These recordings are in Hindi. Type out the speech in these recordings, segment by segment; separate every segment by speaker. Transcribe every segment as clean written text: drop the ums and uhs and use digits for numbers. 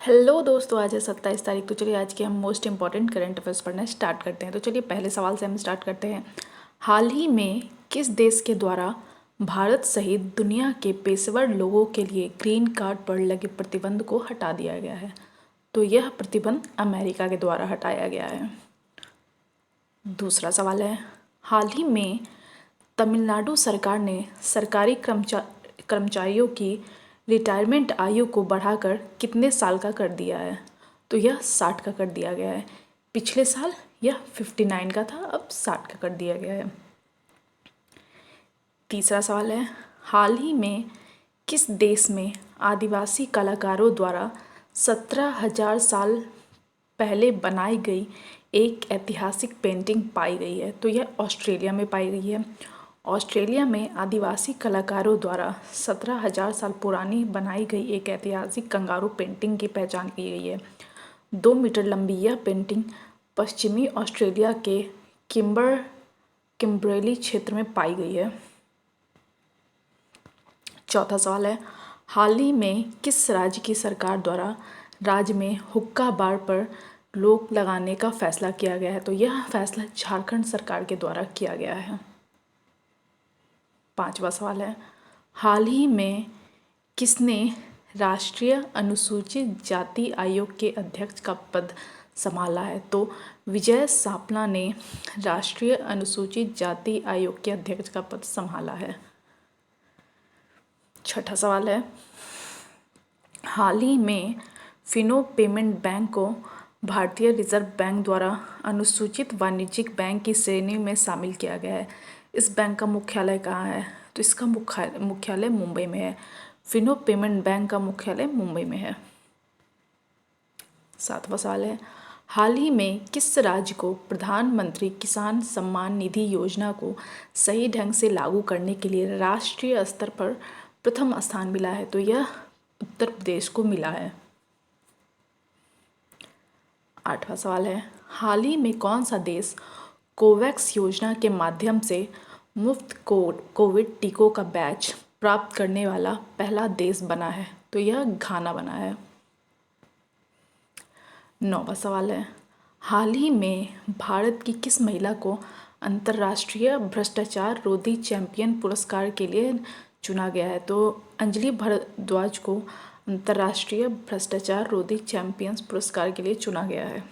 Speaker 1: हेलो दोस्तों, आज है 27 तारीख। तो चलिए आज के हम मोस्ट इंपॉर्टेंट करंट अफेयर्स पढ़ना स्टार्ट करते हैं। तो चलिए पहले सवाल से हम स्टार्ट करते हैं। हाल ही में किस देश के द्वारा भारत सहित दुनिया के पेशेवर लोगों के लिए ग्रीन कार्ड पर लगे प्रतिबंध को हटा दिया गया है? तो यह प्रतिबंध अमेरिका के द्वारा हटाया गया है। दूसरा सवाल है, हाल ही में तमिलनाडु सरकार ने सरकारी कर्मचारियों की रिटायरमेंट आयु को बढ़ाकर कितने साल का कर दिया है? तो यह 60 का कर दिया गया है। पिछले साल यह 59 का था, अब 60 का कर दिया गया है। तीसरा सवाल है, हाल ही में किस देश में आदिवासी कलाकारों द्वारा 17,000 साल पहले बनाई गई एक ऐतिहासिक पेंटिंग पाई गई है? तो यह ऑस्ट्रेलिया में पाई गई है। ऑस्ट्रेलिया में आदिवासी कलाकारों द्वारा 17,000 साल पुरानी बनाई गई एक ऐतिहासिक कंगारू पेंटिंग की पहचान की गई है। 2 मीटर लंबी यह पेंटिंग पश्चिमी ऑस्ट्रेलिया के किम्बरली क्षेत्र में पाई गई है। चौथा सवाल है, हाल ही में किस राज्य की सरकार द्वारा राज्य में हुक्का बार पर रोक लगाने का फैसला किया गया है? तो यह फैसला झारखंड सरकार के द्वारा किया गया है। पांचवा सवाल है, हाल ही में किसने राष्ट्रीय अनुसूचित जाति आयोग के अध्यक्ष का पद संभाला है? तो विजय सापला ने राष्ट्रीय अनुसूचित जाति आयोग के अध्यक्ष का पद संभाला है। छठा सवाल है, हाल ही में फिनो पेमेंट बैंक को भारतीय रिजर्व बैंक द्वारा अनुसूचित वाणिज्यिक बैंक की श्रेणी में शामिल किया गया है। इस बैंक का मुख्यालय कहाँ है? तो इसका मुख्यालय मुंबई में है। फिनो पेमेंट बैंक का मुख्यालय मुंबई में है। सातवां सवाल है, हाल ही में किस राज्य को प्रधानमंत्री किसान सम्मान निधि योजना को सही ढंग से लागू करने के लिए राष्ट्रीय स्तर पर प्रथम स्थान मिला है? तो यह उत्तर प्रदेश को मिला है। आठवां सवाल है, हाल ही में कौन सा देश कोवैक्स योजना के माध्यम से मुफ्त कोविड टीकों का बैच प्राप्त करने वाला पहला देश बना है? तो यह घाना बना है। नौवां सवाल है, हाल ही में भारत की किस महिला को अंतर्राष्ट्रीय भ्रष्टाचार रोधी चैंपियन पुरस्कार के लिए चुना गया है? तो अंजलि भारद्वाज को अंतर्राष्ट्रीय भ्रष्टाचार रोधी चैंपियंस पुरस्कार के लिए चुना गया है।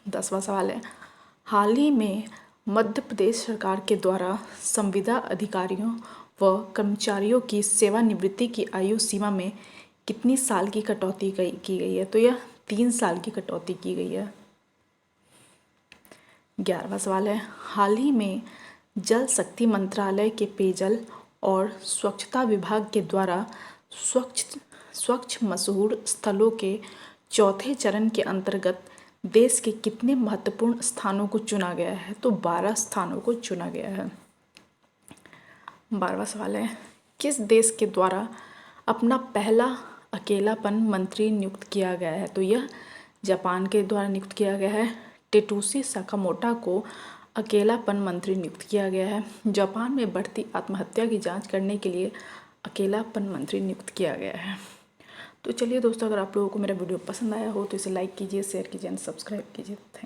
Speaker 1: 10वां सवाल है, हाल ही में मध्य प्रदेश सरकार के द्वारा संविदा अधिकारियों व कर्मचारियों की सेवानिवृत्ति की आयु सीमा में कितनी साल की कटौती की गई है? तो यह 3 साल की कटौती की गई है। 11वां सवाल है, हाल ही में जल शक्ति मंत्रालय के पेयजल और स्वच्छता विभाग के द्वारा स्वच्छ मशहूर स्थलों के चौथे चरण के अंतर्गत देश के कितने महत्वपूर्ण स्थानों को चुना गया है? तो 12 स्थानों को चुना गया है। 12वां सवाल है, किस देश के द्वारा अपना पहला अकेलापन मंत्री नियुक्त किया गया है? तो यह जापान के द्वारा नियुक्त किया गया है। टेटुशी साकामोटो को अकेलापन मंत्री नियुक्त किया गया है। जापान में बढ़ती आत्महत्या की जांच करने के लिए अकेलापन मंत्री नियुक्त किया गया है। तो चलिए दोस्तों, अगर आप लोगों को मेरा वीडियो पसंद आया हो तो इसे लाइक कीजिए, शेयर कीजिए एंड सब्सक्राइब कीजिए।